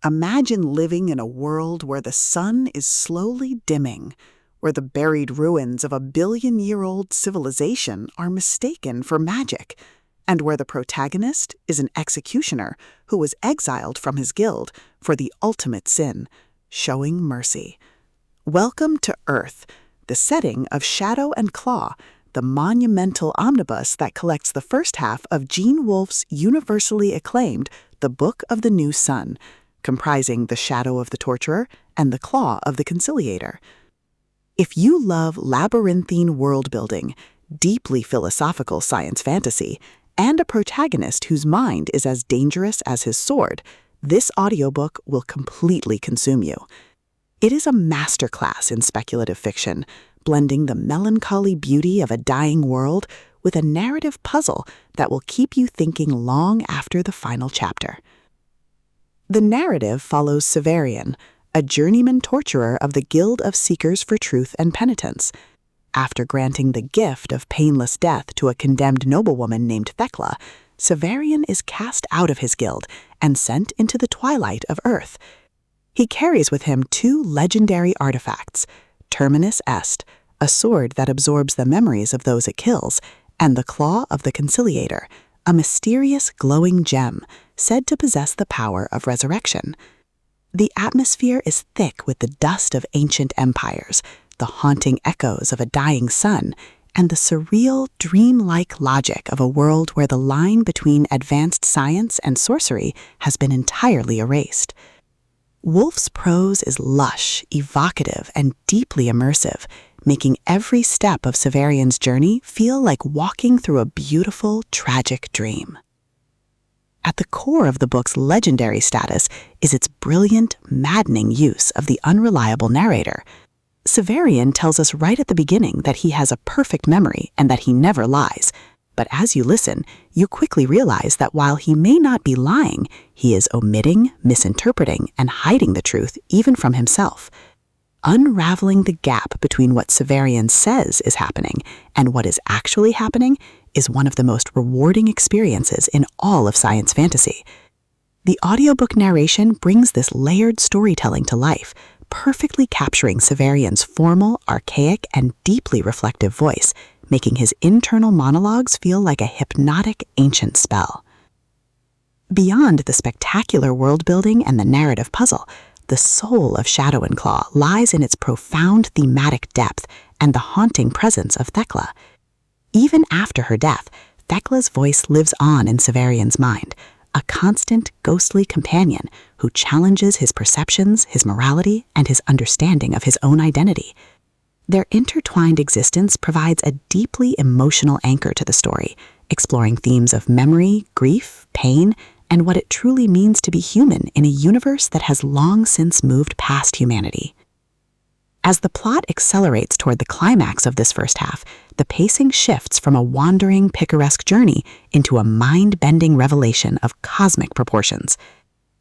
Imagine living in a world where the sun is slowly dimming, where the buried ruins of a billion-year-old civilization are mistaken for magic, and where the protagonist is an executioner who was exiled from his guild for the ultimate sin, showing mercy. Welcome to Earth, the setting of Shadow and Claw, the monumental omnibus that collects the first half of Gene Wolfe's universally acclaimed The Book of the New Sun, comprising The Shadow of the Torturer and The Claw of the Conciliator. If you love labyrinthine world-building, deeply philosophical science fantasy, and a protagonist whose mind is as dangerous as his sword, this audiobook will completely consume you. It is a masterclass in speculative fiction, blending the melancholy beauty of a dying world with a narrative puzzle that will keep you thinking long after the final chapter. The narrative follows Severian, a journeyman torturer of the Guild of Seekers for Truth and Penitence. After granting the gift of painless death to a condemned noblewoman named Thecla, Severian is cast out of his guild and sent into the twilight of Earth. He carries with him two legendary artifacts, Terminus Est, a sword that absorbs the memories of those it kills, and the Claw of the Conciliator, a mysterious glowing gem said to possess the power of resurrection. The atmosphere is thick with the dust of ancient empires, the haunting echoes of a dying sun, and the surreal, dreamlike logic of a world where the line between advanced science and sorcery has been entirely erased. Wolfe's prose is lush, evocative, and deeply immersive, making every step of Severian's journey feel like walking through a beautiful, tragic dream. At the core of the book's legendary status is its brilliant, maddening use of the unreliable narrator. Severian tells us right at the beginning that he has a perfect memory and that he never lies. But as you listen, you quickly realize that while he may not be lying, he is omitting, misinterpreting, and hiding the truth even from himself. Unraveling the gap between what Severian says is happening and what is actually happening is one of the most rewarding experiences in all of science fantasy. The audiobook narration brings this layered storytelling to life, perfectly capturing Severian's formal, archaic, and deeply reflective voice, making his internal monologues feel like a hypnotic ancient spell. Beyond the spectacular world-building and the narrative puzzle, the soul of Shadow and Claw lies in its profound thematic depth and the haunting presence of Thecla. Even after her death, Thecla's voice lives on in Severian's mind, a constant, ghostly companion who challenges his perceptions, his morality, and his understanding of his own identity. Their intertwined existence provides a deeply emotional anchor to the story, exploring themes of memory, grief, pain, and what it truly means to be human in a universe that has long since moved past humanity. As the plot accelerates toward the climax of this first half, the pacing shifts from a wandering, picaresque journey into a mind-bending revelation of cosmic proportions.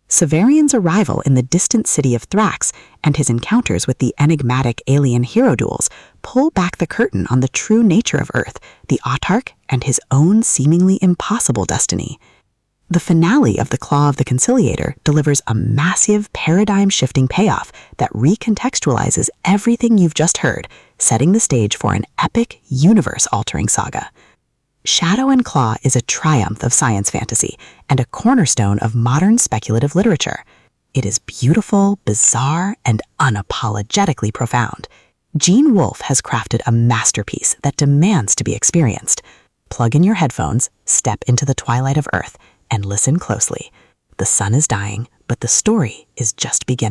Severian's arrival in the distant city of Thrax and his encounters with the enigmatic alien hero duels pull back the curtain on the true nature of Earth, the autarch, and his own seemingly impossible destiny. The finale of The Claw of the Conciliator delivers a massive, paradigm-shifting payoff that recontextualizes everything you've just heard, setting the stage for an epic, universe-altering saga. Shadow and Claw is a triumph of science fantasy and a cornerstone of modern speculative literature. It is beautiful, bizarre, and unapologetically profound. Gene Wolfe has crafted a masterpiece that demands to be experienced. Plug in your headphones, step into the twilight of Earth, and listen closely. The sun is dying, but the story is just beginning.